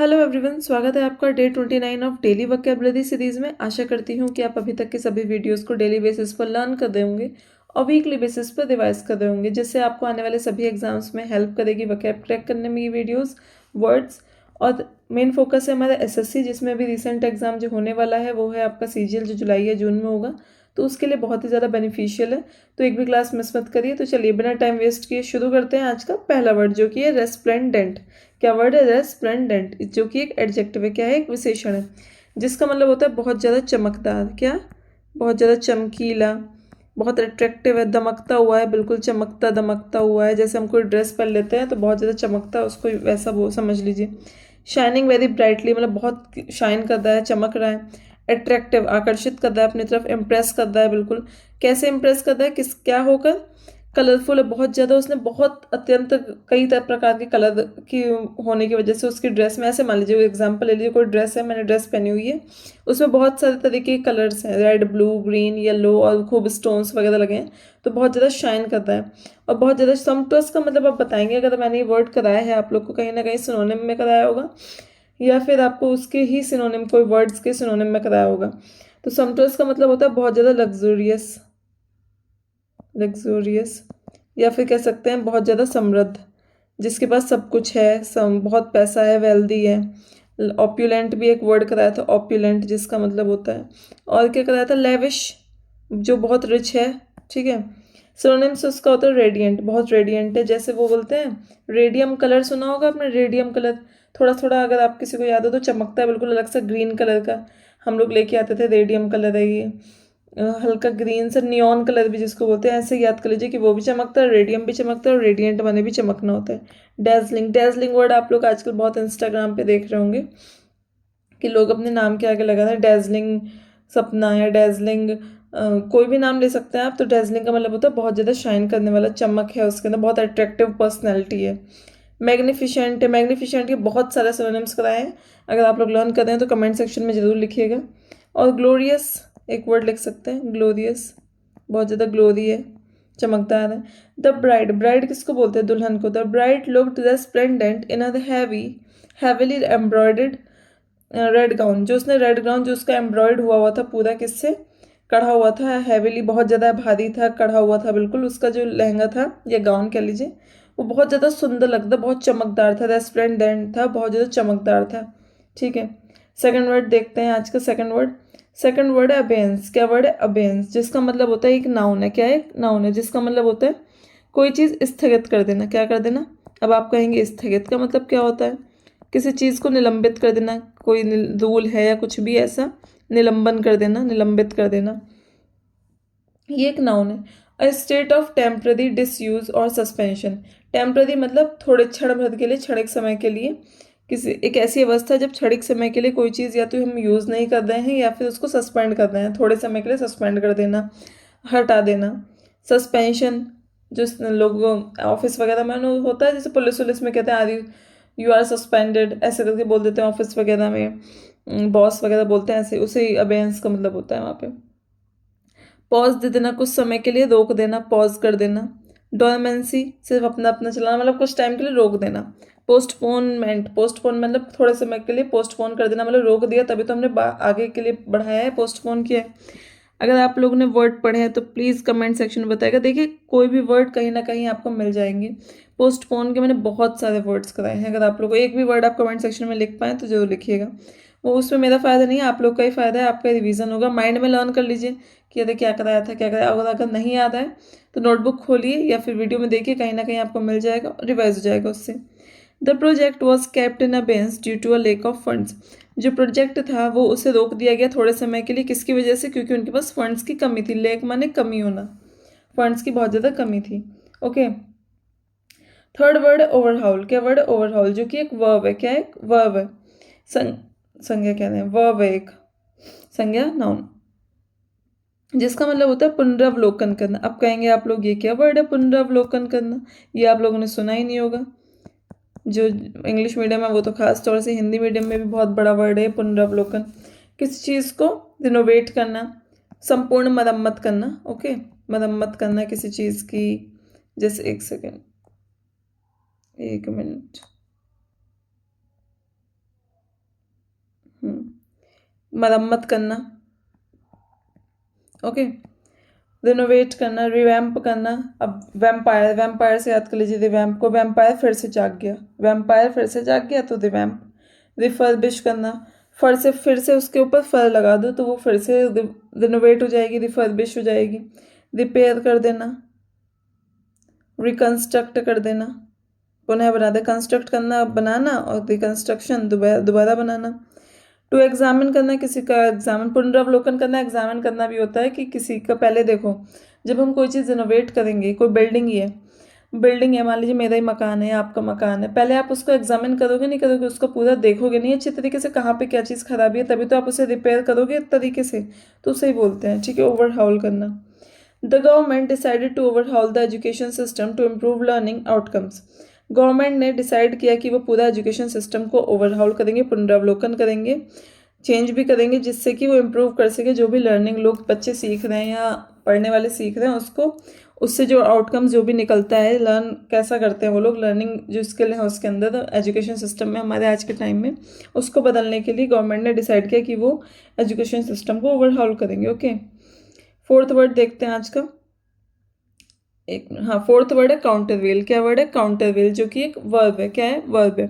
Hello everyone, स्वागत है आपका day 29 of daily vocabulary series में। आशा करती हूँ कि आप अभी तक के सभी वीडियोस को डेली बेसिस पर लर्न कर रहे होंगे और वीकली बेसिस पर रिवाइज कर रहे होंगे, जिससे आपको आने वाले सभी एग्जाम्स में हेल्प करेगी वोकैब क्रैक करने में ये वीडियोस, वर्ड्स। और मेन फोकस है हमारा एसएससी, जिसमें भी रिसेंट एग्जाम जो होने वाला है वो है आपका सीजीएल, जो जुलाई या जून में होगा। तो उसके लिए बहुत ही ज़्यादा बेनिफिशियल है, तो एक भी क्लास मिस मत करिए। तो चलिए बिना टाइम वेस्ट किए शुरू करते हैं आज का पहला वर्ड, जो कि है रेस्प्लेंडेंट। क्या वर्ड है? रेस्प्लेंडेंट, जो कि एक एडजेक्टिव है। क्या है? एक विशेषण है, जिसका मतलब होता है बहुत ज़्यादा चमकदार। क्या? बहुत ज़्यादा चमकीला, बहुत अट्रैक्टिव है, दमकता हुआ है, बिल्कुल चमकता दमकता हुआ है। जैसे हम कोई ड्रेस पहन लेते हैं तो बहुत ज़्यादा चमकता है, उसको वैसा वो समझ लीजिए। शाइनिंग वेरी ब्राइटली, मतलब बहुत शाइन कर रहा है, चमक रहा है। अट्रैक्टिव, आकर्षित कर रहा है अपनी तरफ, इम्प्रेस कर रहा है बिल्कुल। कैसे इम्प्रेस कर रहा है? किस क्या होकर? कलरफुल है बहुत ज़्यादा, उसने बहुत अत्यंत कई प्रकार के कलर की होने की वजह से उसकी ड्रेस में, ऐसे मान लीजिए एग्जांपल ले लीजिए, कोई ड्रेस है, मैंने ड्रेस पहनी हुई है, उसमें बहुत सारे तरीके के कलर्स हैं, रेड, ब्लू, ग्रीन, येलो, और खूब स्टोन्स वगैरह लगे हैं, तो बहुत ज़्यादा शाइन करता है। और बहुत ज़्यादा समटस का मतलब आप बताएंगे, अगर मैंने ये वर्ड कराया है आप लोग को, कहीं ना कहीं सिनोनिम में कराया होगा, या फिर आपको उसके ही सिनोनिम, कोई वर्ड्स के सिनोनिम में कराया होगा। तो समटस का मतलब होता है बहुत ज़्यादा लग्जूरियस, लग्जूरियस, या फिर कह सकते हैं बहुत ज़्यादा समृद्ध, जिसके पास सब कुछ है, बहुत पैसा है, वेल्दी है। ऑप्यूलेंट भी एक वर्ड कराया था, ऑप्यूलेंट, जिसका मतलब होता है। और क्या कराया था? लेविश, जो बहुत रिच है। ठीक है। सिनोनिम्स उसका होता है रेडियंट, बहुत रेडियंट है। जैसे वो बोलते हैं रेडियम कलर, सुना होगा आपने रेडियम कलर, थोड़ा थोड़ा अगर आप किसी को याद हो तो, चमकता है बिल्कुल अलग सा ग्रीन कलर का। हम लोग लेके आते थे, रेडियम कलर है ये, हल्का ग्रीन से, नियॉन कलर भी जिसको बोलते हैं। ऐसे याद कर लीजिए कि वो भी चमकता है, रेडियम भी चमकता है, और रेडियंट माने भी चमकना होता है। डेजलिंग, डेजलिंग वर्ड आप लोग आजकल बहुत इंस्टाग्राम पे देख रहे होंगे कि लोग अपने नाम के आगे लगा रहे हैं डेजलिंग सपना, या डेजलिंग कोई भी नाम ले सकते हैं आप। तो डेजलिंग का मतलब होता है बहुत ज़्यादा शाइन करने वाला, चमक है उसके अंदर, बहुत अट्रैक्टिव पर्सनैलिटी है। मैग्निफिशेंट है, मैग्निफिशेंट के बहुत सारे सिनोनिम्स कराए हैं, अगर आप लोग लर्न कर रहे हैं तो कमेंट सेक्शन में ज़रूर लिखिएगा। और ग्लोरियस एक वर्ड लिख सकते हैं, ग्लोरियस, बहुत ज़्यादा ग्लोरी है, चमकदार है। द ब्राइड, ब्राइड किसको बोलते हैं? दुल्हन को। The bride looked resplendent in a heavily embroidered red gown, जो उसने रेड गाउन, जो उसका एम्ब्रॉयड हुआ हुआ था पूरा, किससे? कढ़ा हुआ था, हैवीली, बहुत ज़्यादा भारी था, कढ़ा हुआ था बिल्कुल। उसका जो लहंगा था या गाउन कह लीजिए, वो बहुत ज़्यादा सुंदर लगता, बहुत चमकदार था, रेस्प्लेंडेंट था, बहुत ज़्यादा चमकदार था। ठीक है। सेकंड वर्ड देखते हैं आज का सेकंड वर्ड। सेकंड वर्ड है अबेंस। क्या वर्ड है? अबेंस, जिसका मतलब होता है एक नाउन है। क्या है? एक नाउन है, जिसका मतलब होता है कोई चीज़ स्थगित कर देना। क्या कर देना? अब आप कहेंगे स्थगित का मतलब क्या होता है? किसी चीज़ को निलंबित कर देना, कोई रूल है या कुछ भी ऐसा, निलंबन कर देना, निलंबित कर देना, ये एक नाउन है। A state of temporary disuse और सस्पेंशन। टेम्पररी मतलब थोड़े क्षण भर के लिए, क्षणिक समय के लिए, किसी एक ऐसी अवस्था जब क्षणिक समय के लिए कोई चीज़ या तो हम यूज़ नहीं कर रहे हैं, या फिर उसको सस्पेंड कर रहे हैं, थोड़े समय के लिए सस्पेंड कर देना, हटा देना। सस्पेंशन, जो लोग ऑफिस वगैरह में होता है, जैसे पुलिस वुलिस में कहते हैं आर यू आर सस्पेंडेड, ऐसे करके बोल देते हैं ऑफिस वगैरह में, बॉस वगैरह बोलते हैं ऐसे, उसे अबेंस का मतलब होता है वहाँ पे। पॉज दे देना, कुछ समय के लिए रोक देना, पॉज कर देना। डोरमेंसी, सिर्फ अपना अपना चलाना, मतलब कुछ टाइम के लिए रोक देना। पोस्टपोनमेंट, पोस्टपोन मतलब थोड़े समय के लिए पोस्टपोन कर देना, मतलब रोक दिया तभी तो हमने आगे के लिए बढ़ाया है, पोस्टपोन किया है। अगर आप लोगों ने वर्ड पढ़े हैं तो प्लीज़ कमेंट सेक्शन में बताएगा। देखिए कोई भी वर्ड कहीं ना कहीं आपको मिल जाएंगे। पोस्टपोन के मैंने बहुत सारे वर्ड्स कराए हैं, अगर आप लोग को एक भी वर्ड आप कमेंट सेक्शन में लिख पाएँ तो जरूर लिखिएगा। वो उसमें मेरा फ़ायदा नहीं है, आप लोग का ही फ़ायदा है, आपका रिवीजन होगा, माइंड में लर्न कर लीजिए कि अरे क्या कराया था, क्या कराया। अगर नहीं याद है तो नोटबुक खोलिए या फिर वीडियो में देखिए, कहीं ना कहीं आपको मिल जाएगा, रिवाइज हो जाएगा उससे। The project was kept in abeyance due to a lack of funds. जो प्रोजेक्ट था वो उसे रोक दिया गया थोड़े समय के लिए, किसकी वजह से? क्योंकि उनके पास फंड्स की कमी थी। लेक माने कमी होना, फंड्स की बहुत ज़्यादा कमी थी। ओके। थर्ड वर्ड है ओवरहाउल। क्या वर्ड है? ओवरहाउल, जो कि एक वर्ब है। क्या है? एक वर्ब है। संज्ञा कह रहे हैं, वर्ब है एक, संज्ञा नाउन, जिसका मतलब होता है पुनरावलोकन करना। अब कहेंगे आप लोग ये क्या वर्ड है पुनरावलोकन करना? ये आप लोगों ने सुना ही नहीं होगा। जो इंग्लिश मीडियम है वो तो खास तौर से, हिंदी मीडियम में भी बहुत बड़ा वर्ड है पुनरावलोकन। किसी चीज़ को रिनोवेट करना, संपूर्ण मरम्मत करना। ओके, मरम्मत करना किसी चीज़ की। जैसे एक सेकेंड, एक मिनट, मरम्मत करना, ओके। रिनोवेट करना, रिवैम्प करना। अब वैम्पायर, वैम्पायर से याद कर लीजिए रिवैम्प को, वैम्पायर फिर से जाग गया, वैम्पायर फिर से जाग गया तो रिवैम्प। रिफर्बिश करना, फर से फिर से उसके ऊपर फर लगा दो तो वो फिर से रिनोवेट हो जाएगी, रिफर्बिश हो जाएगी। रिपेयर कर देना, रिकंस्ट्रक्ट कर देना, पुनः बना दे, कंस्ट्रक्ट करना बनाना और रिकंस्ट्रक्शन दोबारा बनाना। टू एग्जामिन करना, किसी का एग्जामिन, पुनरावलोकन करना एग्जामिन करना भी होता है कि किसी का, पहले देखो जब हम कोई चीज़ रिनोवेट करेंगे, कोई बिल्डिंग है मान लीजिए मेरा ही मकान है, आपका मकान है, पहले आप उसको एग्जामिन करोगे नहीं करोगे, उसको पूरा देखोगे नहीं अच्छे तरीके से कहाँ पे क्या चीज़ खराबी है, तभी तो आप उसे रिपेयर करोगे तरीके से, तो उसे ही बोलते हैं, ठीक है, ओवरहाउल करना। The government decided to overhaul the education system to improve learning outcomes. Government ने डिसाइड किया कि वो पूरा एजुकेशन सिस्टम को ओवरहाउल करेंगे, पुनरावलोकन करेंगे, चेंज भी करेंगे, जिससे कि वो इम्प्रूव कर सके, जो भी लर्निंग लोग बच्चे सीख रहे हैं या पढ़ने वाले सीख रहे हैं उसको, उससे जो आउटकम्स जो भी निकलता है, लर्न कैसा करते हैं वो लोग, लर्निंग जो स्किल है उसके अंदर एजुकेशन सिस्टम में हमारे आज के टाइम में, उसको बदलने के लिए गवर्नमेंट ने डिसाइड किया कि वो एजुकेशन सिस्टम को ओवरहाउल करेंगे, ओके। फोर्थ वर्ड देखते हैं आज का, एक हाँ, फोर्थ वर्ड है काउंटरवेल। क्या वर्ड है? काउंटरवेल, जो कि एक वर्ब है। क्या है? वर्ब है,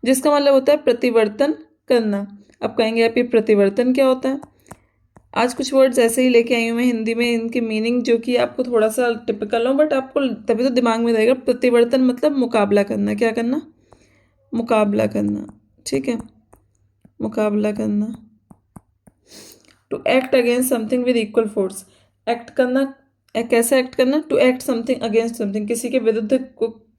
जिसका मतलब होता है प्रतिवर्तन करना। अब कहेंगे आप ये प्रतिवर्तन क्या होता है? आज कुछ वर्ड्स ऐसे ही लेके आई हूँ मैं हिंदी में, इनकी मीनिंग जो कि आपको थोड़ा सा टिपिकल हो, बट आपको तभी तो दिमाग में रहेगा। प्रतिवर्तन मतलब मुकाबला करना। क्या करना? मुकाबला करना, ठीक है, मुकाबला करना। To act against something with equal force, act करना, कैसे एक्ट करना? To act something against something, किसी के विरुद्ध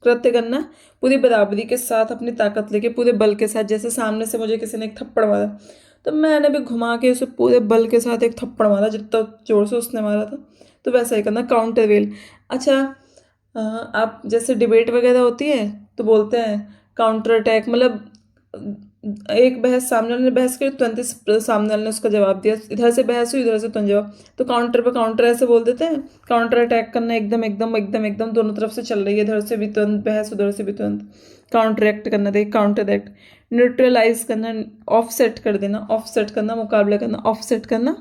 कृत्य करना पूरी बराबरी के साथ, अपनी ताकत लेके, पूरे बल के साथ। जैसे सामने से मुझे किसी ने एक थप्पड़ मारा तो मैंने भी घुमा के उसे पूरे बल के साथ एक थप्पड़ मारा, जितना जोर से उसने मारा था, तो वैसा ही करना, काउंटर वेल। अच्छा, आप जैसे डिबेट वगैरह होती है तो बोलते हैं काउंटर अटैक, मतलब एक बहस, सामने वाले ने बहस की, तुरंत सामने वाले ने उसका जवाब दिया, इधर से बहस हुई, इधर से तुरंत जवाब, तो काउंटर पे काउंटर ऐसे बोल देते हैं। काउंटर अटैक करना, एकदम एकदम एकदम एकदम दोनों तरफ से चल रही है, इधर से भी तुरंत बहस, उधर से भी तुरंत, काउंटर एक्ट करना, देखिए काउंटर एक्ट। न्यूट्रलाइज करना, ऑफसेट कर देना, ऑफसेट करना, मुकाबला करना, ऑफसेट करना,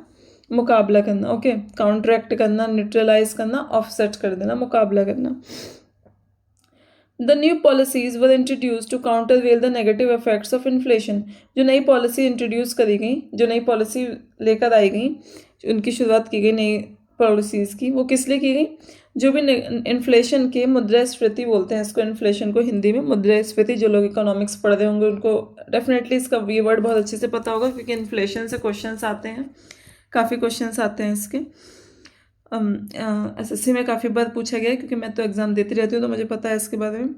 मुकाबला करना, ओके। काउंटर एक्ट करना, न्यूट्रलाइज करना, ऑफसेट कर देना, मुकाबला करना। The new policies were introduced to counter well the negative effects of inflation. जो नई पॉलिसी इंट्रोड्यूस करी गई, जो नई पॉलिसी लेकर आई गई, उनकी शुरुआत की गई नई पॉलिसीज़ की, वो किस लिए की गई? जो भी इन्फ्लेशन के, मुद्रास्फीति बोलते हैं इसको, इन्फ्लेशन को हिंदी में मुद्रास्फीति, जो लोग इकोनॉमिक्स पढ़ रहे होंगे उनको डेफिनेटली इसका ये वर्ड बहुत अच्छे से पता होगा, क्योंकि इन्फ्लेशन से क्वेश्चंस आते हैं, काफ़ी क्वेश्चंस आते हैं इसके। एसएससी में काफ़ी बार पूछा गया है, क्योंकि मैं तो एग्ज़ाम देती रहती हूँ तो मुझे पता है इसके बारे में।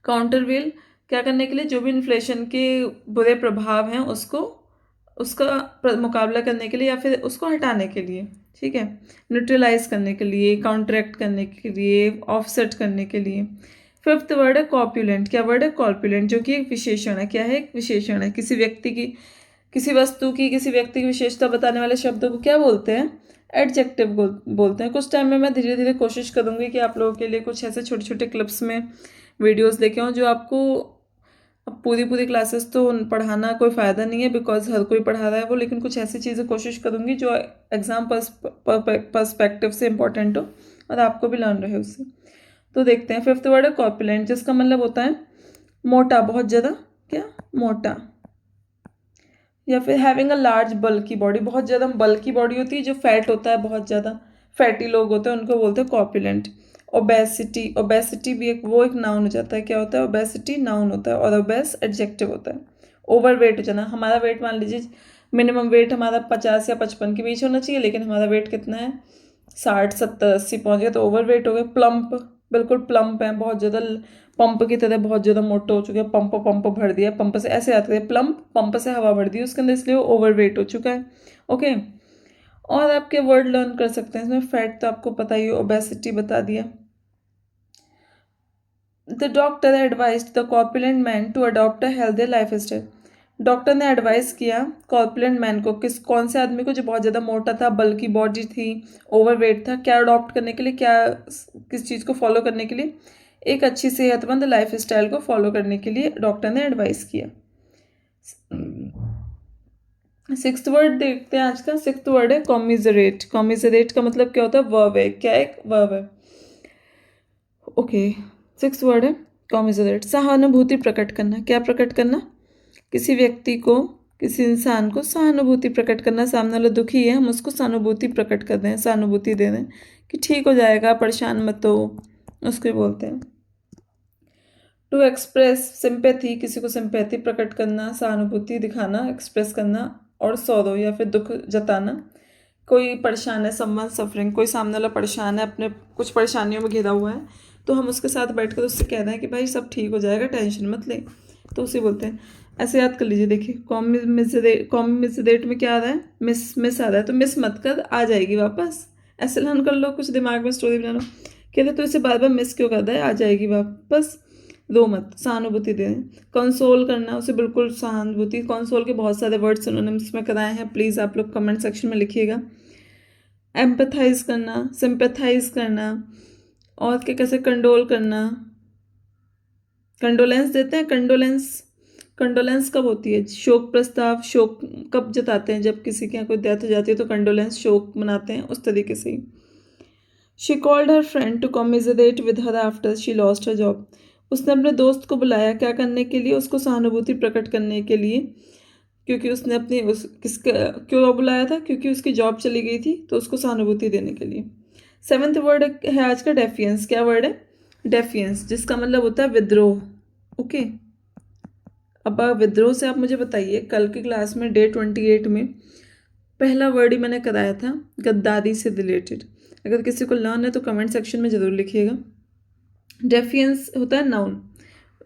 काउंटर वेल क्या करने के लिए? जो भी इन्फ्लेशन के बुरे प्रभाव हैं उसका मुकाबला करने के लिए, या फिर उसको हटाने के लिए, ठीक है, न्यूट्रलाइज करने के लिए, काउंटरैक्ट करने के लिए, ऑफसेट करने के लिए। फिफ्थ वर्ड है कॉर्पुलेंट। क्या वर्ड है? कॉर्पुलेंट, जो कि एक विशेषण है। क्या है? एक विशेषण है। किसी व्यक्ति की, किसी वस्तु की, किसी व्यक्ति की विशेषता बताने वाले शब्दों को क्या बोलते हैं? एडजेक्टिव बोलते हैं। कुछ टाइम में मैं धीरे धीरे कोशिश करूंगी कि आप लोगों के लिए कुछ ऐसे छोटे छोटे क्लिप्स में वीडियोस लेके आऊँ, जो आपको, अब पूरी पूरी क्लासेस तो पढ़ाना कोई फ़ायदा नहीं है, बिकॉज हर कोई पढ़ा रहा है वो, लेकिन कुछ ऐसी चीज़ें कोशिश करूँगी जो एग्ज़ाम पर्सपेक्टिव से इम्पोर्टेंट हो और आपको भी लर्न रहे उससे। तो देखते हैं, फिफ्थ वर्ड है कॉर्पुलेंट, जिसका मतलब होता है मोटा, बहुत ज़्यादा, क्या? मोटा। या फिर having a large bulky body, बहुत ज़्यादा बल्की बॉडी होती है, जो फैट होता है, बहुत ज़्यादा फैटी लोग होते हैं, उनको बोलते हैं कॉर्पुलेंट। ओबेसिटी, ओबेसिटी भी एक नाउन हो जाता है। क्या होता है? ओबेसिटी नाउन होता है और ओबेस एडजेक्टिव होता है। ओवर वेट हो जाना, हमारा वेट मान लीजिए मिनिमम वेट हमारा 50 या 55 के बीच होना चाहिए, लेकिन हमारा वेट कितना है? 60, 70, 80 पहुँच गया तो ओवर वेट हो गया। प्लम्प, बिल्कुल प्लम्प है, बहुत ज़्यादा पंप की तरह बहुत ज़्यादा मोटे हो चुके हैं, पंप पंप भर दिया, पंप से ऐसे आते हैं प्लम्प, पंप से हवा भर दी उसके अंदर, इसलिए वो ओवर वेट हो चुका है, ओके। और आपके वर्ड लर्न कर सकते हैं इसमें। फैट तो आपको पता ही, ओबेसिटी बता दिया। The doctor advised the corpulent man to adopt a healthy lifestyle. Doctor ने एडवाइस किया कॉर्पुलेंट मैन को, कौन से आदमी को, जो बहुत ज़्यादा मोटा था, बल्कि बॉडी थी, ओवरवेट था, क्या अडॉप्ट करने के लिए, क्या, किस चीज़ को फॉलो करने के लिए? एक अच्छी सेहतमंद लाइफ स्टाइल को फॉलो करने के लिए डॉक्टर ने एडवाइस किया। सिक्स्थ वर्ड देखते हैं आज का। सिक्स्थ वर्ड है कॉमिजरेट। कॉमिजरेट का मतलब क्या होता है? वर्ब है। क्या एक वर्ब है? ओके, सिक्स्थ वर्ड है कॉमिजरेट। सहानुभूति प्रकट करना। क्या प्रकट करना? किसी व्यक्ति को, किसी इंसान को सहानुभूति प्रकट करना। सामने वाला दुखी है, हम उसको सहानुभूति प्रकट कर दें, सहानुभूति दे दें कि ठीक हो जाएगा, परेशान मत हो, उसको बोलते हैं। टू एक्सप्रेस सिंपैथी, किसी को सिंपैथी प्रकट करना, सहानुभूति दिखाना, एक्सप्रेस करना। और सौरो या फिर दुख जताना। कोई परेशान है, समवन सफरिंग, कोई सामने वाला परेशान है, अपने कुछ परेशानियों में घिरा हुआ है, तो हम उसके साथ बैठकर उससे कह रहे हैं कि भाई सब ठीक हो जाएगा, टेंशन मत ले, तो उसे बोलते हैं। ऐसे याद कर लीजिए। देखिए कॉमिजरेट में क्या आ रहा है? मिस आ रहा है, तो मिस मत कर, आ जाएगी वापस। ऐसे लर्न कर लो, कुछ दिमाग में स्टोरी बना लो। कहते तो इसे बार बार मिस क्यों कर रहा है, आ जाएगी वापस, रो मत, सहानुभूति दे दें। कंसोल करना, उसे बिल्कुल सहानुभूति। कंसोल के बहुत सारे वर्ड सिनोनिम्स में कराए हैं, प्लीज़ आप लोग कमेंट सेक्शन में लिखिएगा। एम्पथाइज करना, सिंपैथाइज करना, और क्या कैसे कंडोल करना। कंडोलेंस देते हैं, कंडोलेंस। कंडोलेंस कब होती है? शोक प्रस्ताव, शोक कब जताते हैं? जब किसी के यहाँ कोई डेथ हो जाती है तो कंडोलेंस, शोक मनाते हैं, उस तरीके से ही। She called her friend to commiserate with her after she lost her job. उसने अपने दोस्त को बुलाया, क्या करने के लिए? उसको सहानुभूति प्रकट करने के लिए, क्योंकि उसने अपनी क्यों बुलाया था? क्योंकि उसकी जॉब चली गई थी, तो उसको सहानुभूति देने के लिए। सेवेंथ वर्ड है आज का डेफियंस। क्या वर्ड है? डेफियंस, जिसका मतलब होता है विद्रोह। ओके, अब विद्रोह से आप मुझे बताइए, कल की क्लास में डे 28 में पहला वर्ड ही मैंने कराया था गद्दारी से रिलेटेड। अगर किसी को लर्न है तो कमेंट सेक्शन में ज़रूर लिखिएगा। डेफियंस होता है नाउन,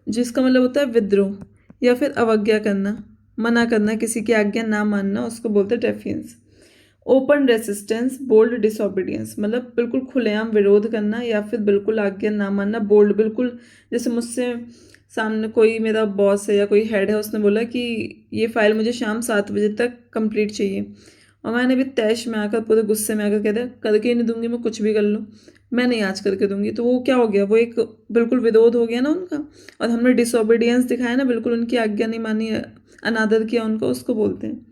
जिसका मतलब होता है विद्रोह या फिर अवज्ञा करना, मना करना, किसी की आज्ञा ना मानना, उसको बोलते हैं defiance. Open resistance, bold disobedience, मतलब बिल्कुल खुलेआम विरोध करना या फिर बिल्कुल आज्ञा ना मानना। बोल्ड, बिल्कुल, जैसे मुझसे सामने कोई मेरा बॉस है या कोई हेड है, उसने बोला कि ये फाइल मुझे शाम 7 बजे तक कंप्लीट चाहिए, और मैंने भी तैश में आकर, पूरे गुस्से में आकर कह दिया करके ही नहीं दूंगी, मैं कुछ भी कर लूँ, मैं नहीं आज करके दूंगी। तो वो क्या हो गया? वो एक बिल्कुल विरोध हो गया ना उनका, और हमने डिसोबीडियंस दिखाया ना, बिल्कुल उनकी आज्ञा नहीं मानी, अनादर किया उनको, उसको बोलते हैं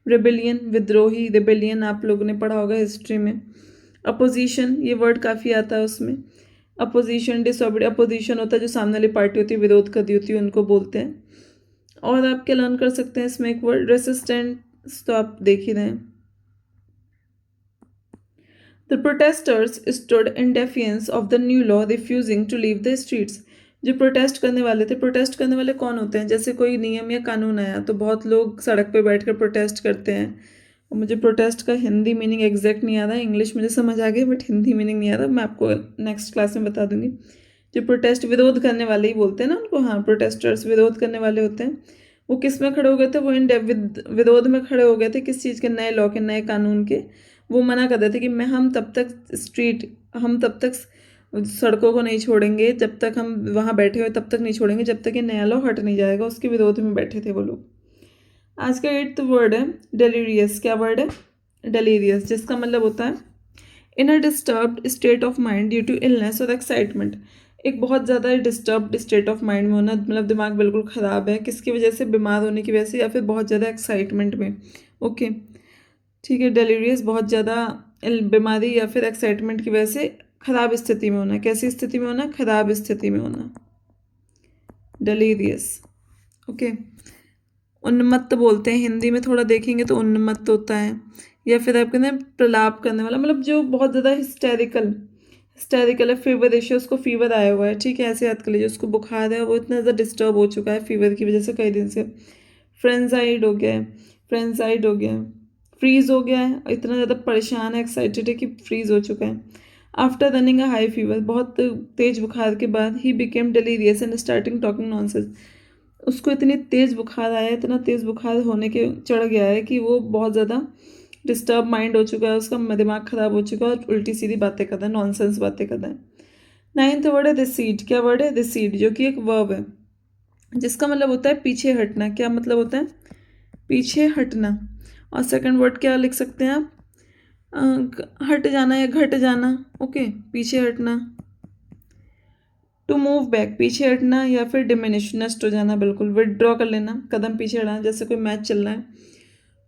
रेबेलियन, विद्रोही। रेबेलियन आप लोगों ने पढ़ा होगा हिस्ट्री में। अपोजिशन, ये वर्ड काफ़ी आता है उसमें। अपोजिशन, डिसऑबीड, अपोजिशन होता है जो सामने वाली पार्टी होती है, विरोध कर दी होती है, उनको बोलते हैं। और आप क्या लर्न कर सकते हैं इसमें? एक वर्ड रेसिस्टेंस, तो आप देख ही रहे हैं। The protesters stood in defiance of the new law, refusing to leave the streets. जो प्रोटेस्ट करने वाले थे, प्रोटेस्ट करने वाले कौन होते हैं? जैसे कोई नियम या कानून आया तो बहुत लोग सड़क पे बैठकर प्रोटेस्ट करते हैं। और मुझे प्रोटेस्ट का हिंदी मीनिंग एग्जैक्ट नहीं आता, इंग्लिश मुझे समझ आ गई बट हिंदी मीनिंग नहीं आता, मैं आपको नेक्स्ट क्लास में बता दूंगी। जो प्रोटेस्ट, विरोध करने वाले ही बोलते हैं ना उनको, हाँ, प्रोटेस्टर्स विरोध करने वाले होते हैं। वो किस में खड़े हो गए थे? वो विरोध में खड़े हो गए थे, किस चीज़ के? नए लॉ के, नए कानून के। वो मना कर देते कि मैं हम तब तक सड़कों को नहीं छोड़ेंगे, जब तक हम वहाँ बैठे हुए तब तक नहीं छोड़ेंगे, जब तक ये नया लॉ हट नहीं जाएगा। उसके विरोध में बैठे थे वो लोग। आज का 8th वर्ड है डेलीरियस। क्या वर्ड है? डेलीरियस, जिसका मतलब होता है in a disturbed state of mind due to illness और एक्साइटमेंट। एक बहुत ज़्यादा डिस्टर्ब्ड स्टेट ऑफ माइंड में होना, मतलब दिमाग बिल्कुल ख़राब है, किसकी वजह से? बीमार होने की वजह से, या फिर बहुत ज़्यादा एक्साइटमेंट में। ओके, ठीक है। डेलीरियस, बहुत ज़्यादा बीमारी या फिर एक्साइटमेंट की वजह से ख़राब स्थिति में होना। कैसी स्थिति में होना? ख़राब स्थिति में होना, डेलीरियस। ओके, उन्मत्त बोलते हैं हिंदी में, थोड़ा देखेंगे तो उन्मत्त होता है, या फिर आप कहते हैं प्रलाप करने वाला, मतलब जो बहुत ज़्यादा हिस्टेरिकल है। फीवर इश्यू, उसको फीवर आया हुआ है, ठीक है, ऐसे याद कर लीजिए। उसको बुखार है, वो इतना ज़्यादा डिस्टर्ब हो चुका है फीवर की वजह से कई दिन से। फ्रेंजाइड हो गया है, फ्रेंजाइड हो गया है, फ्रीज हो गया है, इतना ज़्यादा परेशान है, एक्साइटेड है कि फ्रीज हो चुका है। After running a high fever, बहुत तेज बुखार के बाद, he became delirious and starting talking nonsense. उसको इतनी तेज़ बुखार आया, इतना तेज़ बुखार होने के चढ़ गया है कि वो बहुत ज़्यादा डिस्टर्ब माइंड हो चुका है, उसका दिमाग ख़राब हो चुका है और उल्टी सीधी बातें करता है, नॉनसेंस बातें करता है। 9th वर्ड है रिसीड। क्या वर्ड है? रिसीड, जो कि एक वर्ब है, जिसका मतलब होता है पीछे हटना। क्या मतलब होता है? पीछे हटना। और सेकंड वर्ड क्या लिख सकते हैं आप? हट जाना या घट जाना। ओके, पीछे हटना। टू मूव बैक, पीछे हटना, या फिर डिमिनिश, नष्ट हो जाना, बिल्कुल विदड्रॉ कर लेना, कदम पीछे हटाना, जैसे कोई मैच चल रहा है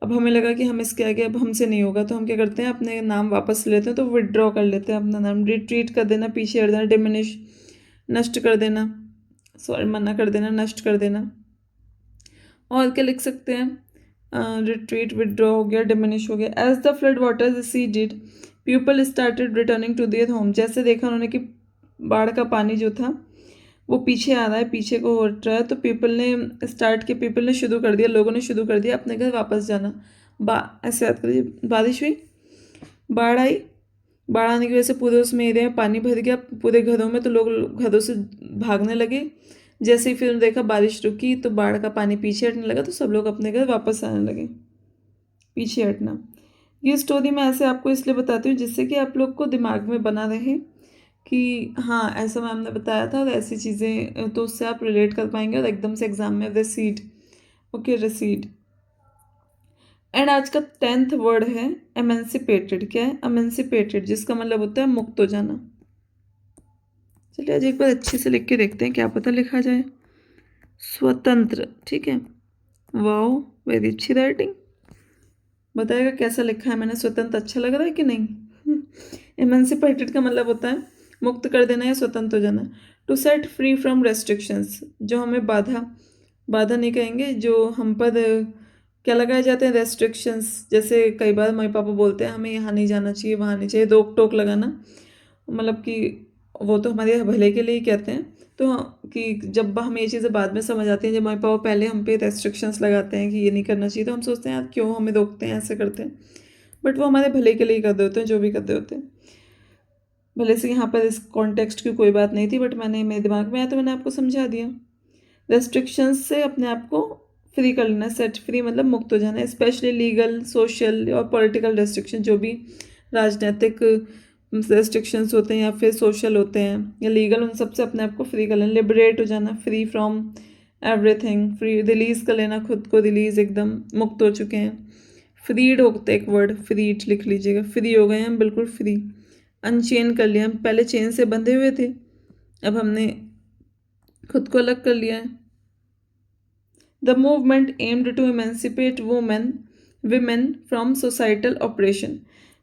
अब हमें लगा कि हम इसके आगे अब हमसे नहीं होगा, तो हम क्या करते हैं, अपने नाम वापस लेते हैं, तो विड्रॉ कर लेते हैं अपना नाम। रिट्रीट कर देना, पीछे हट देना, डिमिनिश नष्ट कर देना, सॉरी मना कर देना, नष्ट कर देना। और क्या लिख सकते हैं, रिट्रीट, विड्रॉ हो गया, डिमिनिश हो गया। As the flood water receded people started returning to their home. जैसे देखा उन्होंने कि बाढ़ का पानी जो था वो पीछे आ रहा है, पीछे को हट रहा है, तो पीपल ने शुरू कर दिया, लोगों ने शुरू कर दिया अपने घर वापस जाना। ऐसे याद करिए, बारिश हुई, बाढ़ आई, बाढ़ आने की वजह से पूरे उसमें एरिया में पानी भर गया पूरे घरों में, तो लोग घरों से भागने लगे। जैसे ही फिर देखा बारिश रुकी तो बाढ़ का पानी पीछे हटने लगा, तो सब लोग अपने घर वापस आने लगे। पीछे हटना, ये स्टोरी मैं ऐसे आपको इसलिए बताती हूँ जिससे कि आप लोग को दिमाग में बना रहे कि हाँ ऐसा मैम ने बताया था, और ऐसी चीज़ें, तो उससे आप रिलेट कर पाएंगे और एकदम से एग्जाम में रिसीड। Okay, recede. एंड आज का 10th वर्ड है एमेंसिपेटेड। क्या है, एमेंसिपेटेड, जिसका मतलब होता है मुक्त हो जाना। चलिए आज एक बार अच्छे से लिख के देखते हैं, क्या पता लिखा जाए। स्वतंत्र, ठीक है, वाओ वेरी अच्छी राइटिंग। बताएगा कैसा लिखा है मैंने, स्वतंत्र अच्छा लग रहा है कि नहीं। एमेंसिपेटेड का मतलब होता है मुक्त कर देना या स्वतंत्र हो जाना। To set free from restrictions, जो हमें बाधा नहीं कहेंगे, जो हम पर क्या लगाए जाते हैं, रेस्ट्रिक्शंस। जैसे कई बार मम्मी पापा बोलते हैं हमें यहाँ नहीं जाना चाहिए, वहाँ नहीं चाहिए, रोक टोक लगाना, मतलब कि वो तो हमारे भले के लिए ही कहते हैं। तो कि जब हमें ये चीज़ें बाद में समझ आती हैं, जब मम्मी पापा पहले हम पे रेस्ट्रिक्शंस लगाते हैं कि ये नहीं करना चाहिए, तो हम सोचते हैं यार क्यों हमें रोकते हैं, ऐसे करते हैं, बट वो हमारे भले के लिए ही कर रहे होते हैं, जो भी कर रहे होते हैं। भले से यहाँ पर इस कॉन्टेक्स्ट की कोई बात नहीं थी, बट मेरे दिमाग में आया तो मैंने आपको समझा दिया। रेस्ट्रिक्शंस से अपने आप को फ्री कर लेना, सेट फ्री मतलब मुक्त हो जाना, स्पेशली लीगल, सोशल और पॉलिटिकल रेस्ट्रिक्शन, जो भी राजनीतिक रेस्ट्रिक्शंस होते हैं या फिर सोशल होते हैं या लीगल, उन सब से अपने आप को फ्री कर लेना। लिबरेट हो जाना, free from everything, free, release कर लेना खुद को, रिलीज़, एकदम मुक्त हो चुके हैं। फ्रीड होता है एक वर्ड, फ्रीड लिख लीजिएगा, फ्री हो गए हम, बिल्कुल फ्री। अनचेन कर लिया, हम पहले चेन से बंधे हुए थे, अब हमने खुद को अलग कर लिया है। The movement aimed to emancipate women from societal operation.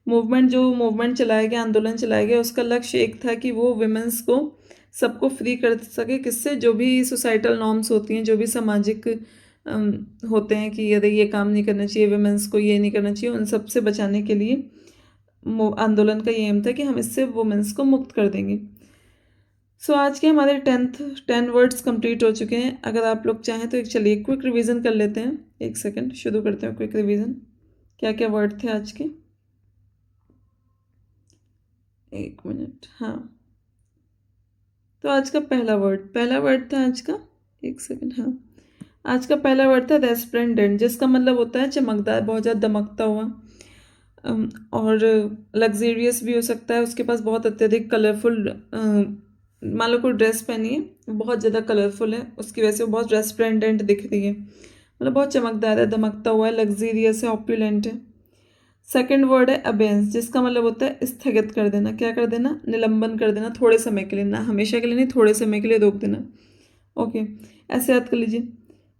Movement चलाया गया, आंदोलन चलाया गया, उसका लक्ष्य एक था कि वो विमेंस को, सबको फ्री कर सके, किससे, जो भी सोसाइटल नॉर्म्स होती हैं, जो भी सामाजिक होते हैं कि यदि ये काम नहीं करना चाहिए, विमेंस को ये नहीं करना चाहिए, उन सब से बचाने के लिए आंदोलन का ये एम था कि हम इससे वुमेंस को मुक्त कर देंगे। सो आज के हमारे 10 वर्ड्स कंप्लीट हो चुके हैं। अगर आप लोग चाहें तो एक चलिए क्विक रिवीजन कर लेते हैं। एक सेकंड, शुरू करते हैं क्विक रिवीजन। क्या क्या वर्ड थे आज के, एक मिनट, हाँ। तो आज का पहला वर्ड था आज का, एक सेकंड, हाँ। आज का पहला वर्ड था रेस्प्लेंडेंट, जिसका मतलब होता है चमकदार, बहुत ज़्यादा दमकता हुआ, और लग्जेरियस भी हो सकता है। उसके पास बहुत अत्यधिक कलरफुल, मान लो कोई ड्रेस पहनी है, बहुत ज़्यादा कलरफुल है, उसकी वजह से वो बहुत रेस्प्लेंडेंट दिख रही है, मतलब बहुत चमकदार है, दमकता हुआ है, लग्जेरियस है, ऑप्यूलेंट है। सेकंड वर्ड है अबेंस, जिसका मतलब होता है स्थगित कर देना। क्या कर देना, निलंबन कर देना, थोड़े समय के लिए, ना हमेशा के लिए नहीं, थोड़े समय के लिए रोक देना। ओके, ऐसे याद कर लीजिए,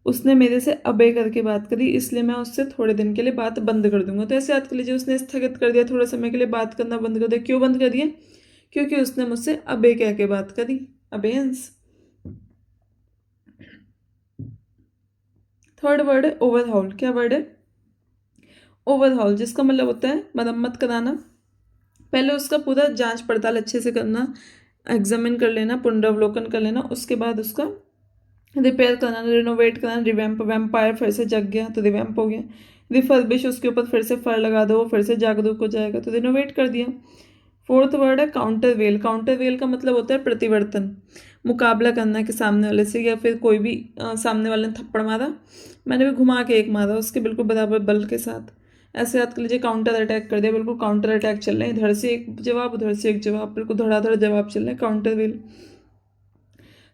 उसने मेरे से अबे करके बात करी, इसलिए मैं उससे थोड़े दिन के लिए बात बंद कर दूंगा। तो ऐसे याद कर लीजिए, उसने स्थगित कर दिया, थोड़े समय के लिए बात करना बंद कर दिया। क्यों बंद कर दिया, क्योंकि उसने मुझसे अबे कह के बात करी, अबेंस। थर्ड वर्ड है ओवरहाउल। क्या वर्ड है, ओवरहाउल, जिसका मतलब होता है मरम्मत कराना। पहले उसका पूरा जांच पड़ताल अच्छे से करना, एग्जामिन कर लेना, पुनरावलोकन कर लेना, उसके बाद उसका रिपेयर कराना, रिनोवेट कराना, रिवैम्प, वैम्पायर फिर से जग गया तो रिवैम्प हो गया, रिफर्बिश, उसके ऊपर फिर से फर लगा दो, फिर से जागरूक हो जाएगा, तो रिनोवेट कर दिया। फोर्थ वर्ड है काउंटरवेल। काउंटरवेल का मतलब होता है प्रतिवर्तन, मुकाबला करना कि सामने वाले से, या फिर कोई भी सामने वाले ने थप्पड़ मारा, मैंने भी घुमा के एक मारा उसके बिल्कुल बराबर बल के साथ, ऐसे याद कर लीजिए, काउंटर अटैक कर दिया, बिल्कुल काउंटर अटैक चल रहे हैं, इधर से एक जवाब उधर से एक जवाब, बिल्कुल धड़ाधड़ जवाब चल रहे हैं, काउंटरवेल।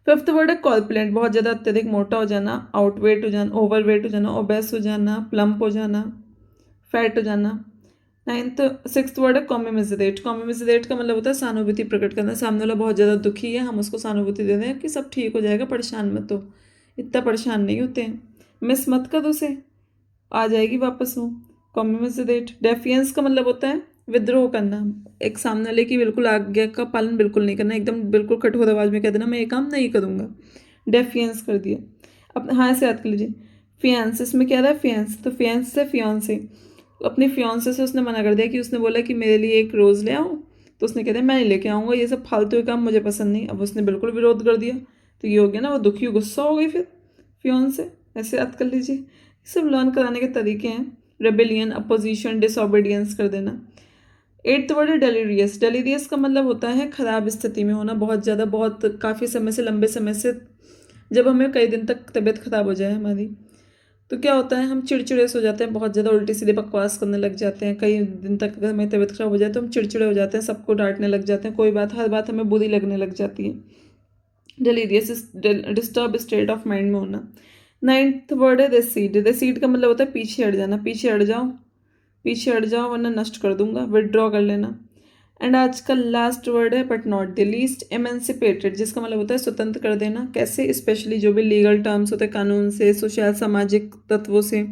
फिफ्थ वर्ड है कॉर्पुलेंट, बहुत ज़्यादा अत्यधिक मोटा हो जाना, आउटवेट हो जाना, ओवरवेट हो जाना, ओबेस हो जाना, प्लम्प हो जाना, फैट हो जाना। सिक्स्थ वर्ड है कॉम्मिमिसेरेट। कॉम्मिमिसेरेट का मतलब होता है सहानुभूति प्रकट करना, सामने वाला बहुत ज़्यादा दुखी है, हम उसको सहानुभूति दे दें कि सब ठीक हो जाएगा, परेशान मत हो, इतना परेशान नहीं होते हैं, मिस मत कर उसे, आ जाएगी वापस वो। कॉम्युनिसेट। डेफियंस का मतलब होता है विद्रोह करना, एक सामने वाले की बिल्कुल आज्ञा का पालन बिल्कुल नहीं करना, एकदम बिल्कुल कठोर आवाज में कह देना मैं ये काम नहीं करूँगा, डेफियंस कर दिया। अब हाँ ऐसे याद कर लीजिए। फियांस, इसमें क्या था फियांस, तो फियांस से फियांसे, अपनी फियांसे से उसने मना कर दिया कि उसने बोला कि मेरे लिए एक रोज़ ले आओ, तो उसने कह दिया मैं नहीं लेके आऊँगा, ये सब फालतू काम मुझे पसंद नहीं। अब उसने बिल्कुल विरोध कर दिया, तो ये हो गया ना वो दुखी गुस्सा हो गई फिर फियांसे। ऐसे याद कर लीजिए। ये सब लर्न कराने के तरीके हैं। रेबेलियन, अपोजिशन, डिसओबीडियंस कर देना। एट्थ वर्ड है डेलीरियस। डेलीरियस का मतलब होता है खराब स्थिति में होना, बहुत ज़्यादा, बहुत काफ़ी समय से, लंबे समय से, जब हमें कई दिन तक तबीयत खराब हो जाए हमारी, तो क्या होता है हम चिड़चिड़े से हो जाते हैं, बहुत ज़्यादा उल्टी सीधे बकवास करने लग जाते हैं। कई दिन तक अगर हमें तबीयत खराब हो जाए तो हम चिड़चिड़े हो जाते हैं, सबको डांटने लग जाते हैं, कोई बात, हर बात हमें बुरी लगने लग जाती है। Delirious, disturb state of mind में होना। नाइन्थ वर्ड है रेसीड। रेसीड का मतलब होता है पीछे हट जाना, पीछे हट जाओ, पीछे हट जाओ वरना नष्ट कर दूंगा, विदड्रॉ कर लेना। एंड आज का लास्ट वर्ड है बट नॉट द लीस्ट, एमेंसिपेटेड, जिसका मतलब होता है स्वतंत्र कर देना। कैसे? स्पेशली जो भी लीगल टर्म्स होते हैं, कानून से, सोशल सामाजिक तत्वों से,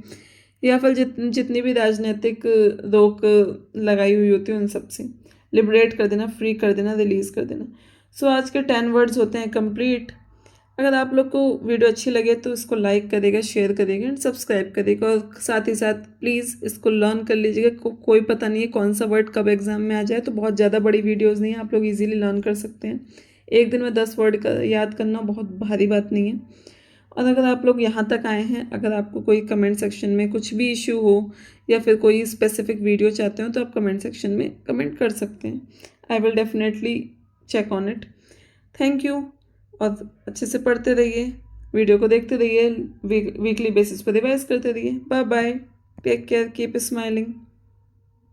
या फिर जितनी भी राजनीतिक रोक लगाई हुई होती है उन सब से। लिबरेट कर देना, फ्री कर देना, रिलीज कर देना। सो आज के 10 वर्ड्स होते हैं कंप्लीट। अगर आप लोग को वीडियो अच्छी लगे तो इसको लाइक करेगा, शेयर करेगा एंड सब्सक्राइब करेगा, और साथ ही साथ प्लीज़ इसको लर्न कर लीजिएगा। कोई पता नहीं है कौन सा वर्ड कब एग्जाम में आ जाए, तो बहुत ज़्यादा बड़ी वीडियोस नहीं है, आप लोग इजीली लर्न कर सकते हैं। एक दिन में 10 वर्ड का याद करना बहुत भारी बात नहीं है। और अगर आप लोग यहाँ तक आए हैं, अगर आपको कोई कमेंट सेक्शन में कुछ भी इशू हो या फिर कोई स्पेसिफिक वीडियो चाहते हो तो आप कमेंट सेक्शन में कमेंट कर सकते हैं। I will definitely check on it. Thank you. और अच्छे से पढ़ते रहिए, वीडियो को देखते रहिए, वीकली बेसिस पर रिवाइज करते रहिए। Bye bye, take care, keep smiling.